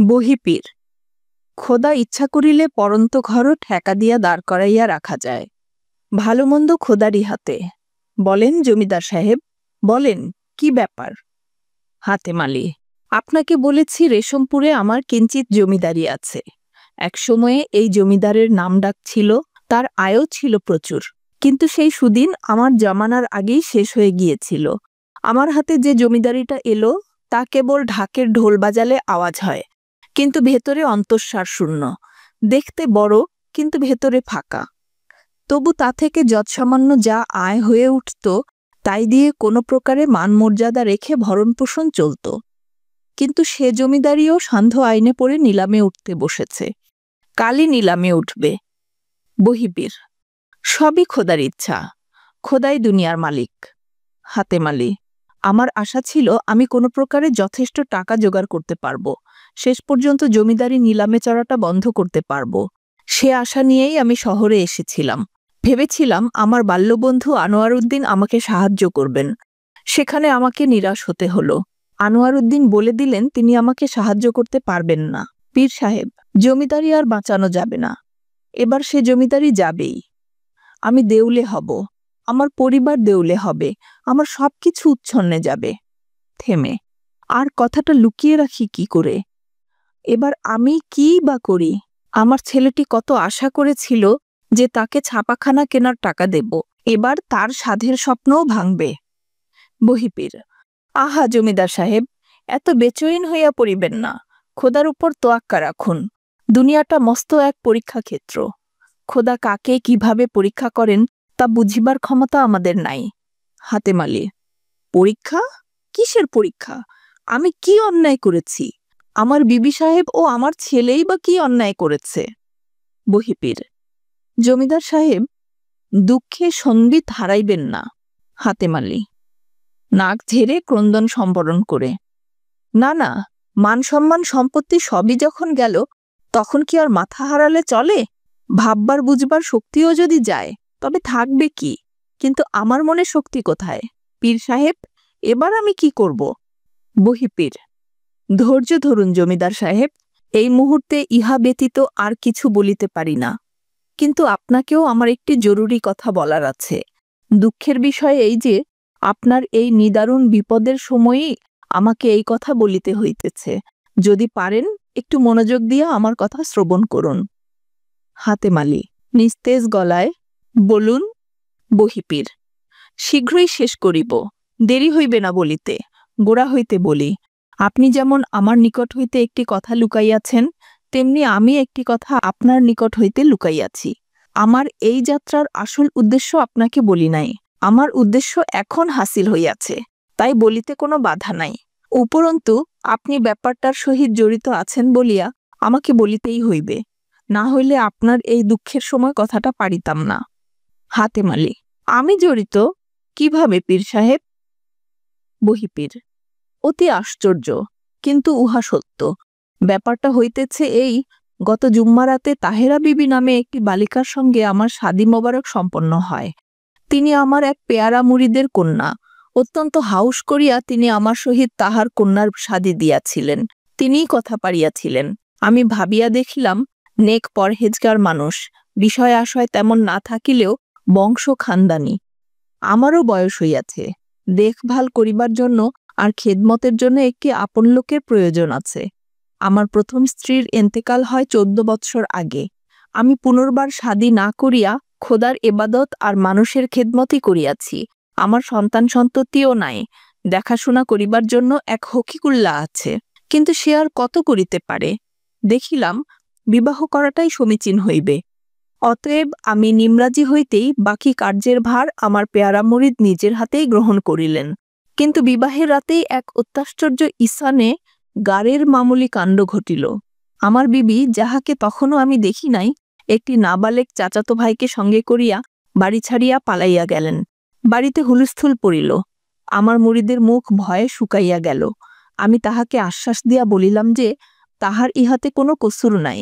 বহিপীর। খোদা ইচ্ছা করিলে পরন্ত ঘরও ঠেকা দিয়া দাঁড় করাইয়া রাখা যায়। ভালো মন্দ খোদারই হাতে। বলেন জমিদার সাহেব, বলেন কি ব্যাপার? হাতেমালি। আপনাকে বলেছি রেশমপুরে আমার কিঞ্চিত জমিদারি আছে। একসময়ে এই জমিদারের নামডাক ছিল, তার আয়ও ছিল প্রচুর। কিন্তু সেই সুদিন আমার জমানার আগেই শেষ হয়ে গিয়েছিল। আমার হাতে যে জমিদারিটা এলো তা কেবল ঢাকের ঢোল বাজালে আওয়াজ হয়, কিন্তু ভেতরে অন্তঃসার শূন্য। দেখতে বড়, কিন্তু ভেতরে ফাঁকা। তবু তা থেকে যৎসামান্য যা আয় হয়ে উঠত তাই দিয়ে কোনো প্রকারে মানমর্যাদা রেখে ভরণপোষণ চলত। কিন্তু সে জমিদারিও সান্ধ্য আইনে পড়ে নিলামে উঠতে বসেছে। কালই নিলামে উঠবে। বহিপীর। সবই খোদার ইচ্ছা। খোদাই দুনিয়ার মালিক। হাতেমালি। আমার আশা ছিল আমি কোনো প্রকারে যথেষ্ট টাকা জোগাড় করতে পারব, শেষ পর্যন্ত জমিদারি নিলামে চড়াটা বন্ধ করতে পারব। সে আশা নিয়েই আমি শহরে এসেছিলাম। ভেবেছিলাম আমার বাল্যবন্ধু আনোয়ার উদ্দিন আমাকে সাহায্য করবেন। সেখানে আমাকে নিরাশ হতে হলো। আনোয়ার উদ্দিন বলে দিলেন তিনি আমাকে সাহায্য করতে পারবেন না। পীর সাহেব, জমিদারি আর বাঁচানো যাবে না। এবার সে জমিদারি যাবেই। আমি দেউলে হব, আমার পরিবার দেউলে হবে, আমার সবকিছু উচ্ছন্নে যাবে। থেমে। আর কথাটা লুকিয়ে রাখি কি করে? এবার আমি কি বা করি? আমার ছেলেটি কত আশা করেছিল যে তাকে ছাপাখানা কেনার টাকা দেব। এবার তার সাধের স্বপ্নও ভাঙবে। বহিপীর। আহা জমিদার সাহেব, এত বেচৈন হইয়া পড়িবেন না। খোদার উপর তোয়াক্কা রাখুন। দুনিয়াটা মস্ত এক পরীক্ষা ক্ষেত্র। খোদা কাকে কিভাবে পরীক্ষা করেন তা বুঝিবার ক্ষমতা আমাদের নাই। হাতেমালি। পরীক্ষা? কিসের পরীক্ষা? আমি কি অন্যায় করেছি? আমার বিবি সাহেব ও আমার ছেলেই বা কি অন্যায় করেছে? বহিপীর। জমিদার সাহেব, দুঃখে সঙ্গীত হারাইবেন না। হাতেমালি। নাক ঝেড়ে ক্রন্দন সম্বরণ করে। না না, মান সম্মান সম্পত্তি সবই যখন গেল তখন কি আর মাথা হারালে চলে? ভাববার বুঝবার শক্তিও যদি যায় তবে থাকবে কি? কিন্তু আমার মনে শক্তি কোথায়? পীর সাহেব, এবার আমি কি করব? বহিপীর। ধৈর্য ধরুন জমিদার সাহেব, এই মুহূর্তে ইহা ব্যতীত আর কিছু বলিতে পারি না। কিন্তু আপনাকেও আমার একটি জরুরি কথা বলার আছে। দুঃখের বিষয় এই যে আপনার এই নিদারুণ বিপদের সময়ই আমাকে এই কথা বলিতে হইতেছে। যদি পারেন একটু মনোযোগ দিয়া আমার কথা শ্রবণ করুন। হাতেমালি। নিস্তেজ গলায়। বলুন। বহিপীর। শীঘ্রই শেষ করিব, দেরি হইবে না বলিতে। গোড়া হইতে বলি, আপনি যেমন আমার নিকট হইতে একটি কথা লুকাইয়াছেন, তেমনি আমি একটি কথা আপনার নিকট হইতে লুকাইয়াছি। আমার এই যাত্রার আসল উদ্দেশ্য আপনাকে বলি নাই। আমার উদ্দেশ্য এখন হাসিল হইয়াছে, তাই বলিতে কোনো বাধা নাই। উপরন্তু আপনি ব্যাপারটার সহিত জড়িত আছেন বলিয়া আমাকে বলিতেই হইবে, না হইলে আপনার এই দুঃখের সময় কথাটা পারিতাম না। হাতেমালি। আমি জড়িত? কিভাবে পীর সাহেব? বহিপীর। অতি আশ্চর্য, কিন্তু উহা সত্য। ব্যাপারটা হইতেছে এই, গত জুম্মারাতে তাহেরা বিবি নামে একটি বালিকার সঙ্গে আমার শাদী মোবারক সম্পন্ন হয়। তিনি আমার এক পেয়ারা মুরিদের কন্যা। অত্যন্ত হাউস করিয়া তিনি আমার সহিত তাহার কন্যার শাদী দিয়াছিলেন। তিনিই কথা পারিয়াছিলেন। আমি ভাবিয়া দেখিলাম নেক পরহেজগার মানুষ, বিষয় আশয় তেমন না থাকিলেও বংশ খানদানি। আমারও বয়স হইয়াছে। দেখভাল করিবার জন্য আর খেদমতের জন্য একটি আপন লোকের প্রয়োজন আছে। আমার প্রথম স্ত্রীর এন্তেকাল হয় 14 বৎসর আগে। আমি পুনর্বার শাদী না করিয়া খোদার এবাদত আর মানুষের খেদমতই করিয়াছি। আমার সন্তান সন্ততিও নাই। দেখাশোনা করিবার জন্য এক হকিকুল্লা আছে, কিন্তু সে আর কত করিতে পারে? দেখিলাম বিবাহ করাটাই সমীচীন হইবে। অতএব আমি নিমরাজি হইতেই বাকি কার্যের ভার আমার পেয়ারা মুরিদ নিজের হাতেই গ্রহণ করিলেন। কিন্তু বিবাহের রাতেই এক অত্যাশ্চর্য ইসানে গারের মামুলি কাণ্ড ঘটিল। আমার বিবি, যাহাকে তখনও আমি দেখি নাই, একটি নাবালেক চাচাতো ভাইকে সঙ্গে করিয়া বাড়ি ছাড়িয়া পালাইয়া গেলেন। বাড়িতে হুলস্থুল পড়িল। আমার মুরিদের মুখ ভয়ে শুকাইয়া গেল। আমি তাহাকে আশ্বাস দিয়া বলিলাম যে তাহার ইহাতে কোনো কসুর নাই।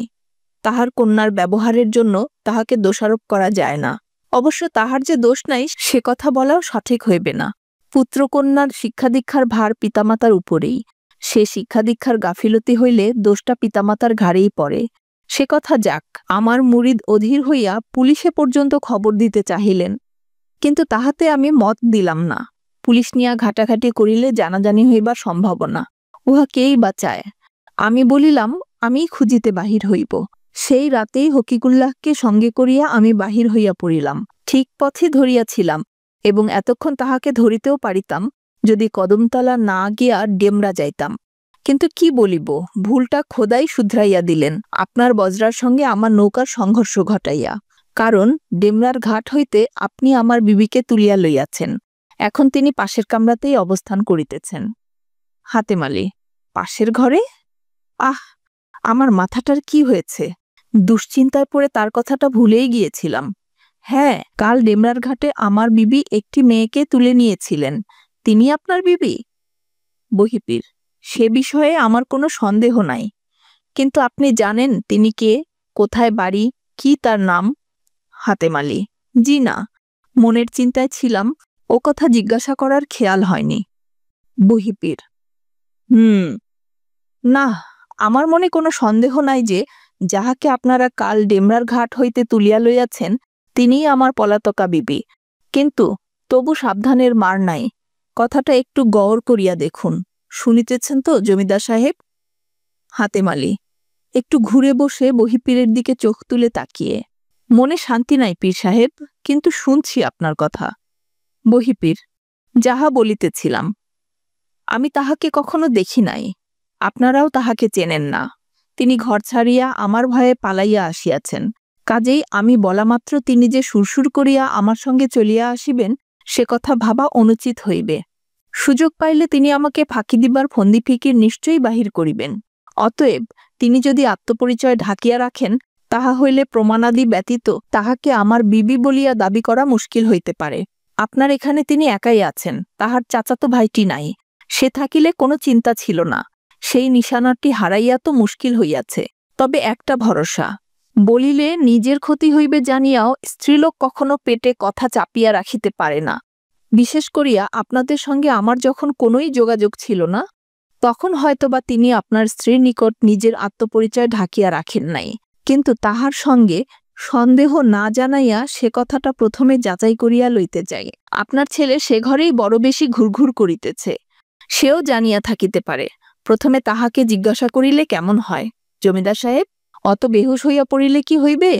তাহার কন্যার ব্যবহারের জন্য তাহাকে দোষারোপ করা যায় না। অবশ্য তাহার যে দোষ নাই সে কথা বলাও সঠিক হইবে না। পুত্রকন্যার শিক্ষাদীক্ষার ভার পিতামাতার উপরেই। সে শিক্ষা দীক্ষার গাফিলতি হইলে দোষটা পিতামাতার ঘাড়েই পড়ে। সে কথা যাক, আমার মুরিদ অধীর হইয়া পুলিশে পর্যন্ত খবর দিতে চাহিলেন, কিন্তু তাহাতে আমি মত দিলাম না। পুলিশ নিয়া ঘাটাঘাটি করিলে জানাজানি হইবার সম্ভাবনা, উহা কেই বা চায়। আমি বলিলাম আমি খুঁজিতে বাহির হইব। সেই রাতেই হকিকুল্লাহকে সঙ্গে করিয়া আমি বাহির হইয়া পড়িলাম। ঠিক পথে ধরিয়াছিলাম এবং এতক্ষণ তাহাকে ধরিতেও পারিতাম যদি কদমতলা না গিয়া ডেমরা যাইতাম। কিন্তু কি বলিব, ভুলটা খোদাই শুধরাইয়া দিলেন আপনার বজরার সঙ্গে আমার নৌকার সংঘর্ষ ঘটাইয়া। কারণ ডেমরার ঘাট হইতে আপনি আমার বিবিকে তুলিয়া লইয়াছেন। এখন তিনি পাশের কামরাতেই অবস্থান করিতেছেন। হাতেম আলী, পাশের ঘরে? আহ, আমার মাথাটার কি হয়েছে! দুশ্চিন্তায় পড়ে তার কথাটা ভুলেই গিয়েছিলাম। হ্যাঁ, কাল ডেমরার ঘাটে আমার বিবি একটি মেয়েকে তুলে নিয়েছিলেন। তিনি আপনার বিবি? বহিপীর, সে বিষয়ে আমার কোনো সন্দেহ নাই, কিন্তু আপনি জানেন তিনি কে, কোথায় বাড়ি, কি তার নাম? হাতেম আলী, জি না, মনের চিন্তায় ছিলাম, ও কথা জিজ্ঞাসা করার খেয়াল হয়নি। বহিপীর, না, আমার মনে কোনো সন্দেহ নাই যে যাহাকে আপনারা কাল ডেমরার ঘাট হইতে তুলিয়া লইয়াছেন তিনিই আমার পলাতকা বিবি। কিন্তু তবু সাবধানের মার নাই। কথাটা একটু গওর করিয়া দেখুন। শুনিতেছেন তো জমিদার সাহেব? হাতেম আলী একটু ঘুরে বসে বহিপীরের দিকে চোখ তুলে তাকিয়ে, মনে শান্তি নাই পীর সাহেব, কিন্তু শুনছি আপনার কথা। বহিপীর, যাহা বলিতেছিলাম, আমি তাহাকে কখনো দেখি নাই, আপনারাও তাহাকে চেনেন না। তিনি ঘর ছাড়িয়া আমার ভয়ে পালাইয়া আসিয়াছেন। কাজেই আমি বলামাত্র তিনি যে সুরসুর করিয়া আমার সঙ্গে চলিয়া আসিবেন সে কথা ভাবা অনুচিত হইবে। সুযোগ পাইলে তিনি আমাকে ফাঁকি দিবার ফন্দি ফিকির নিশ্চয়ই বাহির করিবেন। অতএব তিনি যদি আত্মপরিচয় ঢাকিয়া রাখেন, তাহা হইলে প্রমাণাদি ব্যতীত তাহাকে আমার বিবি বলিয়া দাবি করা মুশকিল হইতে পারে। আপনার এখানে তিনি একাই আছেন, তাহার চাচাতো ভাইটি নাই। সে থাকিলে কোনো চিন্তা ছিল না, সেই নিশানাটি হারাইয়া তো মুশকিল হইয়াছে। তবে একটা ভরসা, বলিলে নিজের ক্ষতি হইবে জানিয়াও স্ত্রীলোক কখনো পেটে কথা চাপিয়া রাখিতে পারে না। বিশেষ করিয়া আপনাদের সঙ্গে আমার যখন কোনোই যোগাযোগ ছিল না, তখন হয়তোবা তিনি আপনার স্ত্রীর নিকট নিজের আত্মপরিচয় ঢাকিয়া রাখেন নাই। কিন্তু তাহার সঙ্গে সন্দেহ না জানাইয়া সে কথাটা প্রথমে যাচাই করিয়া লইতে চাই। আপনার ছেলে সে ঘরেই বড় বেশি ঘুরঘুর করিতেছে, সেও জানিয়া থাকিতে পারে। প্রথমে তাহাকে জিজ্ঞাসা করিলে কেমন হয় জমিদার সাহেব? অত বেহুশ হইয়া পড়িলে কি হইবে?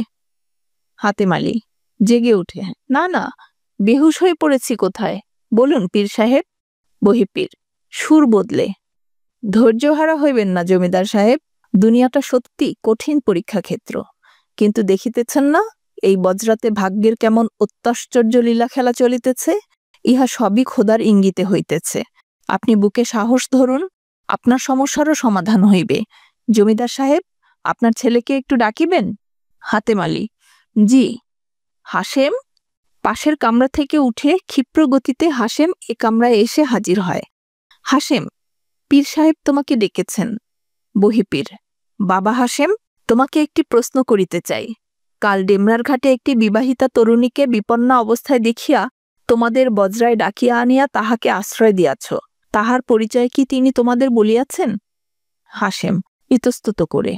হাতেম আলী জেগে উঠে, না না, বেহুশ হয়ে পড়েছি কোথায়, বলুন পীর সাহেব। বহিপীর সুর বদলে, ধৈর্যহারা হইবেন না জমিদার সাহেব, দুনিয়াটা সত্যি কঠিন পরীক্ষা ক্ষেত্র। কিন্তু দেখিতেছেন না এই বজ্রাতে ভাগ্যের কেমন অত্যাশ্চর্য লীলা খেলা চলিতেছে? ইহা সবই খোদার ইঙ্গিতে হইতেছে। আপনি বুকে সাহস ধরুন, আপনার সমস্যারও সমাধান হইবে। জমিদার সাহেব, আপনার ছেলেকে একটু ডাকিবেন? হাতেম আলী, জি। হাসেম? পাশের কামরা থেকে উঠে ক্ষিপ্র গতিতে হাসেম এ কামরায় এসে হাজির হয়। হাসেম, পীর সাহেব তোমাকে ডেকেছেন। বহিপীর, বাবা হাসেম, তোমাকে একটি প্রশ্ন করিতে চাই। কাল ডেমরার ঘাটে একটি বিবাহিতা তরুণীকে বিপন্না অবস্থায় দেখিয়া তোমাদের বজ্রায় ডাকিয়া আনিয়া তাহাকে আশ্রয় দিয়াছ, তাহার পরিচয় কি তিনি তোমাদের বলিয়াছেন? হাসেম ইতস্তত করে,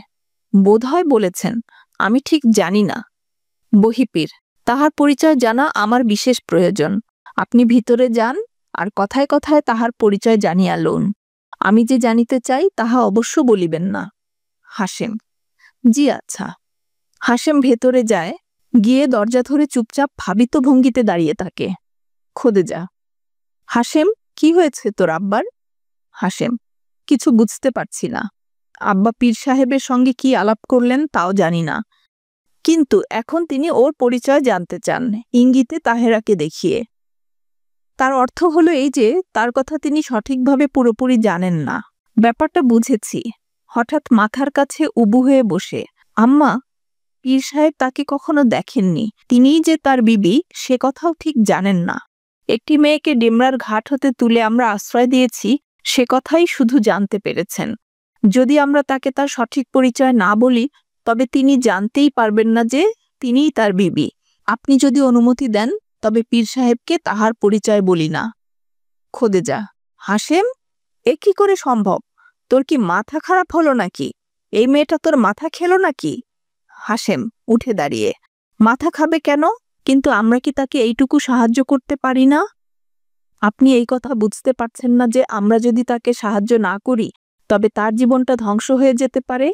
বোধহয় বলেছেন, আমি ঠিক জানি না। বহিপীর, তাহার পরিচয় জানা আমার বিশেষ প্রয়োজন। আপনি ভিতরে যান আর কথায় কথায় তাহার পরিচয় জানিয়া লউন। আমি যে জানিতে চাই তাহা অবশ্য বলিবেন না। হাসেম, জি আচ্ছা। হাসেম ভেতরে যায়, গিয়ে দরজা ধরে চুপচাপ ভাবিত ভঙ্গিতে দাঁড়িয়ে থাকে। খোদেজা, হাসেম, কি হয়েছে তোর আব্বার? হাসেম, কিছু বুঝতে পারছি না। আব্বা পীর সাহেবের সঙ্গে কি আলাপ করলেন তাও জানি না, কিন্তু এখন তিনি ওর পরিচয় জানতে চান, ইঙ্গিতে তাহেরাকে দেখিয়ে। তার অর্থ হলো এই যে তার কথা তিনি সঠিকভাবে পুরোপুরি জানেন না। ব্যাপারটা বুঝেছি। হঠাৎ মাথার কাছে উবু হয়ে বসে, আম্মা, পীর সাহেব তাকে কখনো দেখেননি, তিনিই যে তার বিবি সে কথাও ঠিক জানেন না। একটি মেয়েকে ডেমরার ঘাট হতে তুলে আমরা আশ্রয় দিয়েছি সে কথাই শুধু জানতে পেরেছেন। যদি আমরা তাকে তার সঠিক পরিচয় না বলি তবে তিনি জানতেই পারবেন না যে তিনিই তার বিবি। আপনি যদি অনুমতি দেন তবে পীর সাহেবকে তাহার পরিচয় বলি না। খোদেজা, হাসেম, এ কি করে সম্ভব? তোর কি মাথা খারাপ হলো নাকি? এই মেয়েটা তোর মাথা খেলো নাকি? হাসেম উঠে দাঁড়িয়ে, মাথা খাবে কেন? কিন্তু আমরা কি তাকে এইটুকু সাহায্য করতে পারি না? আপনি এই কথা বুঝতে পারছেন না যে আমরা যদি তাকে সাহায্য না করি তবে তার জীবনটা ধ্বংস হয়ে যেতে পারে?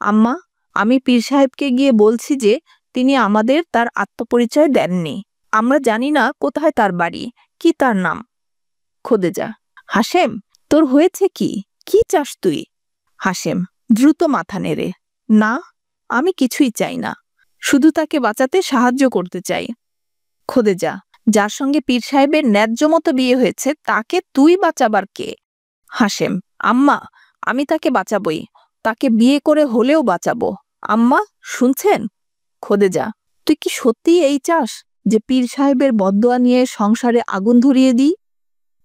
আম্মা, আমি পীর সাহেবকে গিয়ে বলছি যে তিনি আমাদের তার আত্মপরিচয় দেননি। আমরা জানি না কোথায় তার বাড়ি, কি তার নাম। খোদেজা, হাসেম, তোর হয়েছে কি? কি চাস তুই? হাসেম দ্রুত মাথা নেড়ে, না, আমি কিছুই চাই না, শুধু তাকে বাঁচাতে সাহায্য করতে চাই। খোদেজা, যার সঙ্গে পীর সাহেবের ন্যায্য মতো বিয়ে হয়েছে তাকে তুই বাঁচাবার কে? হাসেম, আম্মা, আমি তাকে বাঁচাবই, তাকে বিয়ে করে হলেও বাঁচাবো। আম্মা, শুনছেন? খোদেজা, তুই কি সত্যিই এই চাস যে পীর সাহেবের বদদোয়া নিয়ে সংসারে আগুন ধরিয়ে দিই?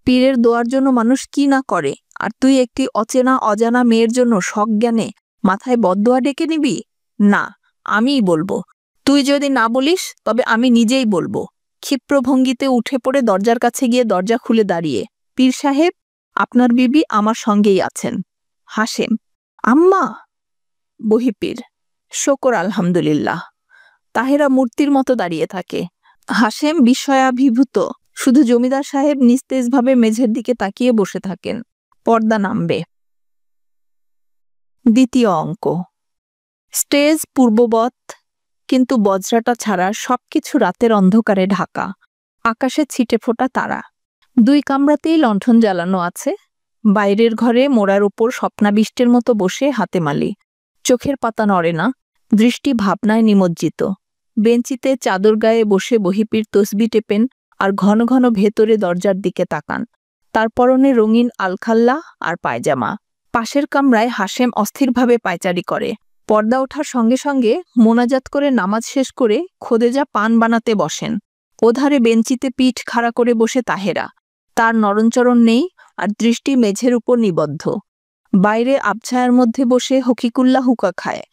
পীরের দোয়ার জন্য মানুষ কি না করে, আর তুই একটি অচেনা অজানা মেয়ের জন্য সজ্ঞানে মাথায় বদদোয়া ডেকে নিবি? না, আমিই বলবো। তুই যদি না বলিস তবে আমি নিজেই বলবো। ক্ষিপ্রভঙ্গিতে উঠে পড়ে দরজার কাছে গিয়ে দরজা খুলে দাঁড়িয়ে, পীর সাহেব, আপনার বিবি আমার সঙ্গেই আছেন। হাসেম, আম্মা। বহিপীর, শকর আলহামদুলিল্লাহ। তাহেরা মূর্তির মতো দাঁড়িয়ে থাকে। হাসেম বিস্ময়াভিভূত, শুধু জমিদার সাহেব নিস্তেজভাবে মেঝের দিকে তাকিয়ে বসে থাকেন। পর্দা নামবে। দ্বিতীয় অঙ্ক। স্টেজ পূর্ববৎ, কিন্তু বজ্রাটা ছাড়া সবকিছু রাতের অন্ধকারে ঢাকা। আকাশে ছিটে ফোটা তারা। দুই কামরাতেই লণ্ঠন জ্বালানো আছে। বাইরের ঘরে মোড়ার উপর স্বপ্নাবিষ্টের মতো বসে হাতেমালি। চোখের পাতা নড়ে না, দৃষ্টি ভাবনায় নিমজ্জিত। বেঞ্চিতে চাদর গায়ে বসে বহিপীর তসবি টেপেন আর ঘন ঘন ভেতরে দরজার দিকে তাকান। তার পরনে রঙিন আলখাল্লা আর পায়জামা। পাশের কামরায় হাসেম অস্থিরভাবে পায়চারি করে। পর্দা ওঠার সঙ্গে সঙ্গে মোনাজাত করে নামাজ শেষ করে খোদেজা পান বানাতে বসেন। ওধারে বেঞ্চিতে পিঠ খাড়া করে বসে তাহেরা। তার নরণচরণ নেই, আর দৃষ্টি মেঝের উপর নিবদ্ধ। বাইরে আবছায়ার মধ্যে বসে হকিকুল্লা হুকা খায়।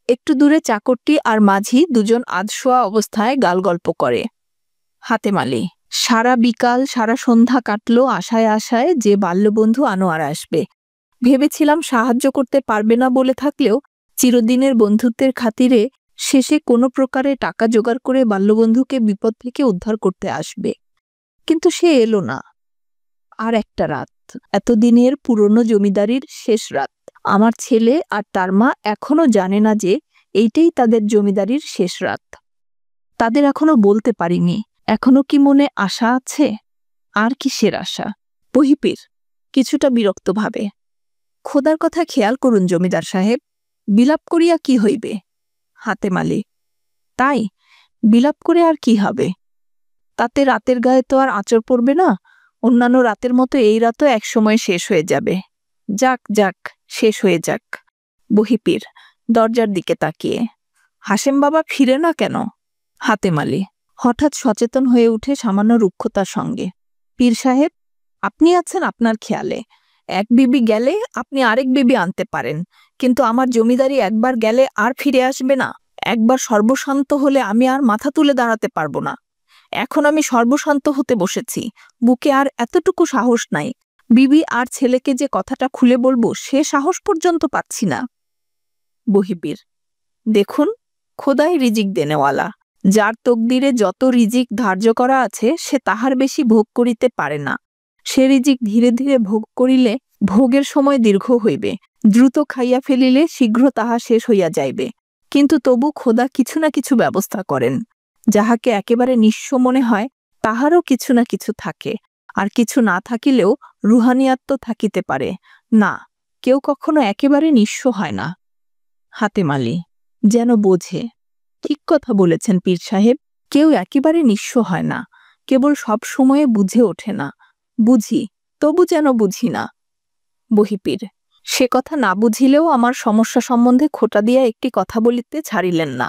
একটু দূরে চাকরটি আর মাঝি দুজন আধশোয়া অবস্থায় গালগল্প করে। হাতেমালি, সারা বিকাল সারা সন্ধ্যা কাটল আশায় আশায় যে বাল্যবন্ধু আনোয়ার আসবে। ভেবেছিলাম সাহায্য করতে পারবে না বলে থাকলেও চিরদিনের বন্ধুত্বের খাতিরে শেষে কোনো প্রকারে টাকা জোগাড় করে বাল্যবন্ধুকে বিপদ থেকে উদ্ধার করতে আসবে। কিন্তু সে এলো না। আর একটা রাত, এতদিনের পুরনো জমিদারির শেষ রাত। আমার ছেলে আর তার মা এখনো জানে না যে এইটাই তাদের জমিদারির শেষ রাত। তাদের এখনো বলতে পারিনি। এখনো কি মনে আশা আছে? আর কিসের আশা? বহিপীর, কিছুটা বিরক্তভাবে, খোদার কথা খেয়াল করুন জমিদার সাহেব, বিলাপ করিয়া কি হইবে? হাতেমালি, তাই, বিলাপ করে আর কি হবে? তাতে রাতের গায়ে তো আর আঁচড় পড়বে না। অন্যান্য রাতের মতো এই রাতও একসময় শেষ হয়ে যাবে। যাক যাক, শেষ হয়ে যাক। বহিপীর, দরজার দিকে তাকিয়ে, হাসেম বাবা ফিরে না কেন? হাতেমালি হঠাৎ সচেতন হয়ে উঠে সামান্য রুক্ষতার সঙ্গে, পীর সাহেব, আপনি আছেন আপনার খেয়ালে। এক বিবি গেলে আপনি আরেক বিবি আনতে পারেন, কিন্তু আমার জমিদারি একবার গেলে আর ফিরে আসবে না। একবার সর্বশান্ত হলে আমি আর মাথা তুলে দাঁড়াতে পারবো না। এখন আমি সর্বশান্ত হতে বসেছি, বুকে আর এতটুকু সাহস নাই। বিবি আর ছেলেকে যে কথাটা খুলে বলবো সে সাহস পর্যন্ত পাচ্ছি না। বহিবীর, দেখুন, খোদাই রিজিক দেনেওয়ালা। যার তকদিরে যত রিজিক ধার্য করা আছে সে তাহার বেশি ভোগ করিতে পারে না। সে রিজিক ধীরে ধীরে ভোগ করিলে ভোগের সময় দীর্ঘ হইবে, দ্রুত খাইয়া ফেলিলে শীঘ্র তাহা শেষ হইয়া যাইবে। কিন্তু তবু খোদা কিছু না কিছু ব্যবস্থা করেন। যাহাকে একেবারে নিঃস্ব মনে হয় তাহারও কিছু না কিছু থাকে, আর কিছু না থাকিলেও রুহানিয়াত তো থাকিতে পারে। না, কেউ কখনো একেবারে নিঃস্ব হয় না। হাতেমালি যেন বোঝে, ঠিক কথা বলেছেন পীর সাহেব, কেউ একেবারে নিঃস্ব হয় না, কেবল সব সময়ে বুঝে ওঠে না। বুঝি, তবু যেন বুঝি না। বহিপীর, সে কথা না বুঝিলেও আমার সমস্যা সম্বন্ধে খোঁটা দিয়া একটি কথা বলিতে ছাড়িলেন না।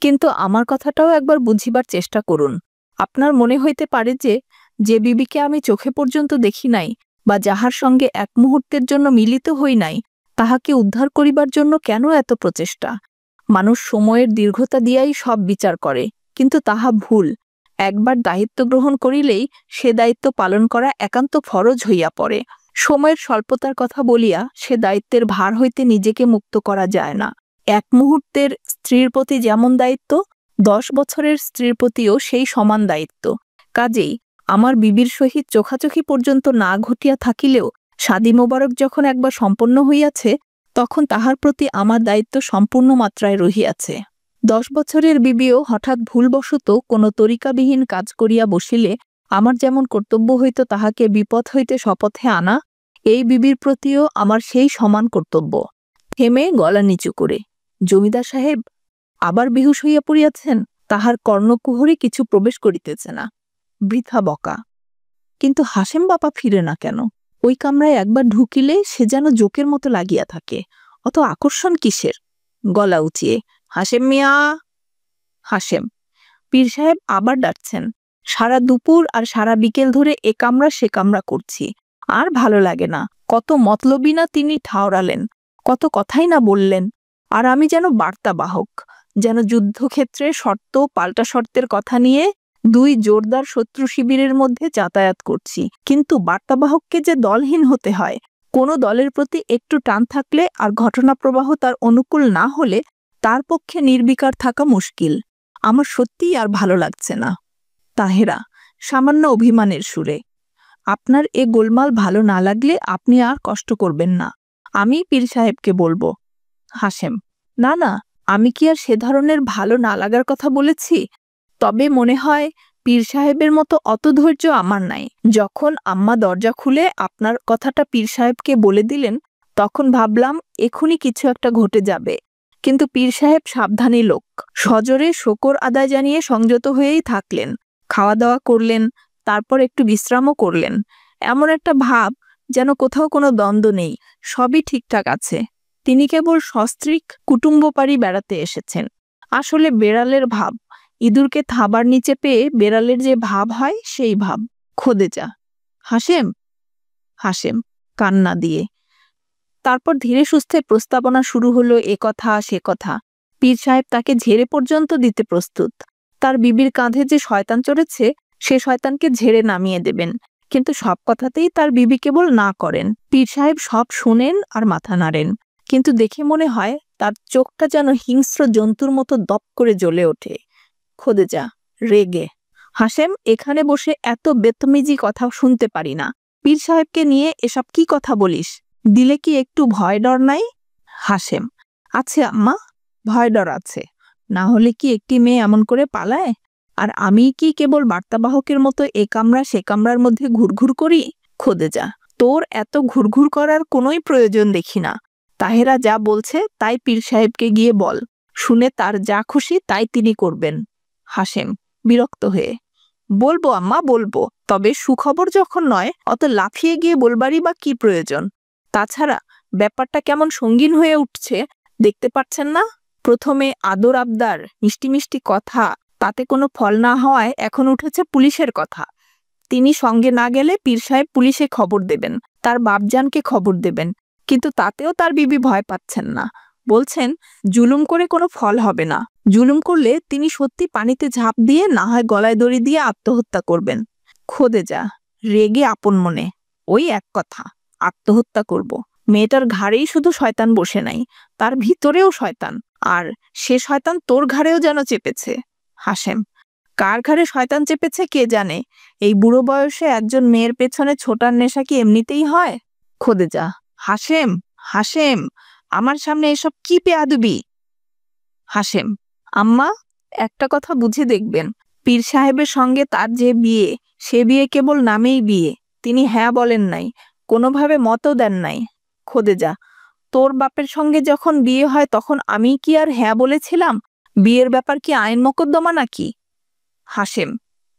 কিন্তু আমার কথাটাও একবার বুঝিবার চেষ্টা করুন। আপনার মনে হইতে পারে যে যে বিবিকে আমি চোখে পর্যন্ত দেখি নাই বা যাহার সঙ্গে এক মুহূর্তের জন্য মিলিত হই নাই, তাহাকে উদ্ধার করিবার জন্য কেন এত প্রচেষ্টা? মানুষ সময়ের দীর্ঘতা দিয়াই সব বিচার করে, কিন্তু তাহা ভুল। একবার দায়িত্ব গ্রহণ করিলেই সে দায়িত্ব পালন করা একান্ত ফরজ হইয়া পড়ে। সময়ের স্বল্পতার কথা বলিয়া সে দায়িত্বের ভার হইতে নিজেকে মুক্ত করা যায় না। এক মুহূর্তের স্ত্রীর প্রতি যেমন দায়িত্ব, 10 বছরের স্ত্রীর প্রতিও সেই সমান দায়িত্ব। কাজেই আমার বিবির সহিত চোখাচোখি পর্যন্ত না ঘটিয়া থাকিলেও শাদী মোবারক যখন একবার সম্পন্ন হইয়াছে, তখন তাহার প্রতি আমার দায়িত্ব সম্পূর্ণ মাত্রায় রহিয়াছে। 10 বছরের বিবিও হঠাৎ ভুলবশত কোনো তরিকাবিহীন কাজ করিয়া বসিলে আমার যেমন কর্তব্য হইত তাহাকে বিপদ হইতে শপথে আনা, এই বিবির প্রতিও আমার সেই সমান কর্তব্য। থেমে গলা নিচু করে, জমিদার সাহেব আবার বেহুশ হইয়া পড়িয়াছেন? তাহার কর্ণকুহরে কিছু প্রবেশ করিতেছে না। বৃথা বকা। কিন্তু হাসেম বাপা ফিরে না কেন? ওই কামরায় একবার ঢুকিলে সে যেন জোকের মতো লাগিয়া থাকে। অত আকর্ষণ কিসের? গলা উঁচিয়ে, হাসেম মিয়া। হাসেম। পীর সাহেব আবার ডাকছেন। সারা দুপুর আর সারা বিকেল ধরে এ কামরা সে কামরা করছি, আর ভালো লাগে না। কত মতলবই না তিনি ঠাওরালেন, কত কথাই না বললেন। আর আমি যেন বার্তাবাহক, যেন যুদ্ধক্ষেত্রে শর্ত পাল্টা শর্তের কথা নিয়ে দুই জোরদার শত্রু শিবিরের মধ্যে যাতায়াত করছি। কিন্তু বার্তাবাহককে যে দলহীন হতে হয়, কোনো দলের প্রতি একটু টান থাকলে আর ঘটনা প্রবাহ তার অনুকূল না হলে তার পক্ষে নির্বিকার থাকা মুশকিল। আমার সত্যিই আর ভালো লাগছে না। তাহেরা সামান্য অভিমানের সুরে, আপনার এ গোলমাল ভালো না লাগলে আপনি আর কষ্ট করবেন না, আমি পীর সাহেবকে বলবো। হাসেম, না না, আমি কি আর সে ধরনের ভালো না লাগার কথা বলেছি? তবে মনে হয় পীর সাহেবের মতো অত ধৈর্য আমার নাই। যখন আম্মা দরজা খুলে আপনার কথাটা পীর সাহেবকে বলে দিলেন, তখন ভাবলাম এখনই কিছু একটা ঘটে যাবে। কিন্তু পীর সাহেব সাবধানী লোক, সজোরে শকর আদায় জানিয়ে সংযত হয়েই থাকলেন। খাওয়া দাওয়া করলেন, তারপর একটু বিশ্রামও করলেন। এমন একটা ভাব যেন কোথাও কোনো দ্বন্দ্ব নেই, সবই ঠিকঠাক আছে। তিনি কেবল সস্ত্রীক কুটুম্ব পাড়ি বেড়াতে এসেছেন। আসলে বেড়ালের ভাব, ইঁদুরকে থাবার নিচে পেয়ে বেড়ালের যে ভাব হয় সেই ভাব। খোদেজা। হাসেম। হাসেম কান্না দিয়ে। তারপর ধীরে সুস্থে প্রস্তাবনা শুরু হলো, এ কথা সে কথা। পীর সাহেব তাকে ঝেড়ে পর্যন্ত দিতে প্রস্তুত। তার বিবির কাঁধে যে শয়তান চড়েছে, সে শয়তানকে ঝেড়ে নামিয়ে দেবেন। কিন্তু সব কথাতেই তার বিবি কেবল না করেন। পীর সাহেব সব শোনেন আর মাথা নাড়েন, কিন্তু দেখে মনে হয় তার চোখটা যেন হিংস্র জন্তুর মতো দপ করে জ্বলে ওঠে। খোদেজা রেগে। হাসেম, এখানে বসে এত বেতমিজি কথা শুনতে পারি না। পীর সাহেবকে নিয়ে এসব কি কথা বলিস? দিলে কি একটু ভয় ডর নাই? হাসেম, আছে আম্মা, ভয় ডর আছে। না হলে কি একটি মেয়ে এমন করে পালায়? আর আমি কি কেবল বার্তাবাহকের মতো এ কামরা সে কামরার মধ্যে ঘুরঘুর করি? খোদেজা, তোর এত ঘুরঘুর করার কোনোই প্রয়োজন দেখি না। তাহেরা যা বলছে তাই পীর সাহেবকে গিয়ে বল, শুনে তার যা খুশি তাই তিনি করবেন। হাসেম বিরক্ত হয়ে, বলবো আম্মা, বলবো, তবে সুখবর যখন নয় অত লাফিয়ে গিয়ে বলবারই বা কি প্রয়োজন? তাছাড়া ব্যাপারটা কেমন সঙ্গীন হয়ে উঠছে দেখতে পাচ্ছেন না? প্রথমে আদর আবদার, মিষ্টি মিষ্টি কথা, তাতে কোনো ফল না হওয়ায় এখন উঠেছে পুলিশের কথা। তিনি সঙ্গে না গেলে পীর সাহেব পুলিশে খবর দেবেন, তার বাপজানকে খবর দেবেন। কিন্তু তাতেও তার বিবি ভয় পাচ্ছেন না। বলছেন জুলুম করে কোনো ফল হবে না। জুলুম করলে তিনি সত্যি পানিতে ঝাঁপ দিয়ে না হয় গলায় দড়ি দিয়ে আত্মহত্যা করবেন। খোদেজা রেগে আপন মনে, ওই এক কথা, আত্মহত্যা করব। মেয়েটার ঘাড়েই শুধু শয়তান বসে নাই, তার ভিতরেও শয়তান। আর সে শয়তান তোর ঘাড়েও যেন চেপেছে। হাসেম, কার ঘাড়ে শয়তান চেপেছে কে জানে? এই বুড়ো বয়সে একজন মেয়ের পেছনে ছোটার নেশা কি এমনিতেই হয়? খোদেজা, হাসেম, হাসেম, আমার সামনে এসব কি বেয়াদবি? হাসেম, আম্মা, একটা কথা বুঝে দেখবেন, পীর সাহেবের সঙ্গে তার যে বিয়ে, সে বিয়ে কেবল নামেই বিয়ে। তিনি হ্যাঁ বলেন নাই, কোনোভাবে মতও দেন নাই। খোদেজা, তোর বাপের সঙ্গে যখন বিয়ে হয় তখন আমি কি আর হ্যাঁ বলেছিলাম? বিয়ের ব্যাপার কি আইন মোকদ্দমা নাকি? হাসেম,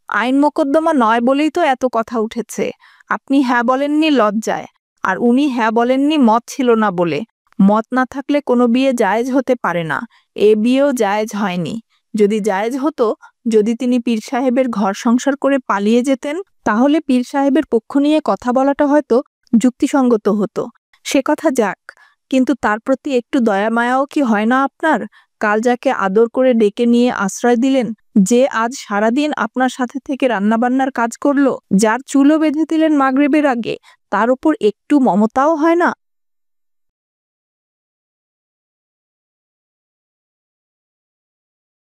আইন মোকদ্দমা নয় বলেই তো এত কথা উঠেছে। আপনি হ্যাঁ বলেননি লজ্জায়, আর উনি হ্যাঁ বলেননি মত ছিল না বলে। মত না থাকলে কোনো বিয়ে জায়েজ হতে পারে না। এ বিয়েও জায়েজ হয়নি। যদি জায়েজ হতো, যদি তিনি পীর সাহেবের ঘর সংসার করে পালিয়ে যেতেন, তাহলে পীর সাহেবের পক্ষ নিয়ে কথা বলাটা হয়তো যুক্তিসঙ্গত হতো। সে কথা যাক, কিন্তু তার প্রতি একটু দয়া মায়াও কি হয় না আপনার? কাল যাকে আদর করে ডেকে নিয়ে আশ্রয় দিলেন, যে আজ সারাদিন আপনার সাথে থেকে রান্নাবান্নার কাজ করলো, যার চুলও বেঁধে দিলেন মাগরিবের আগে, তার উপর একটু মমতাও হয় না?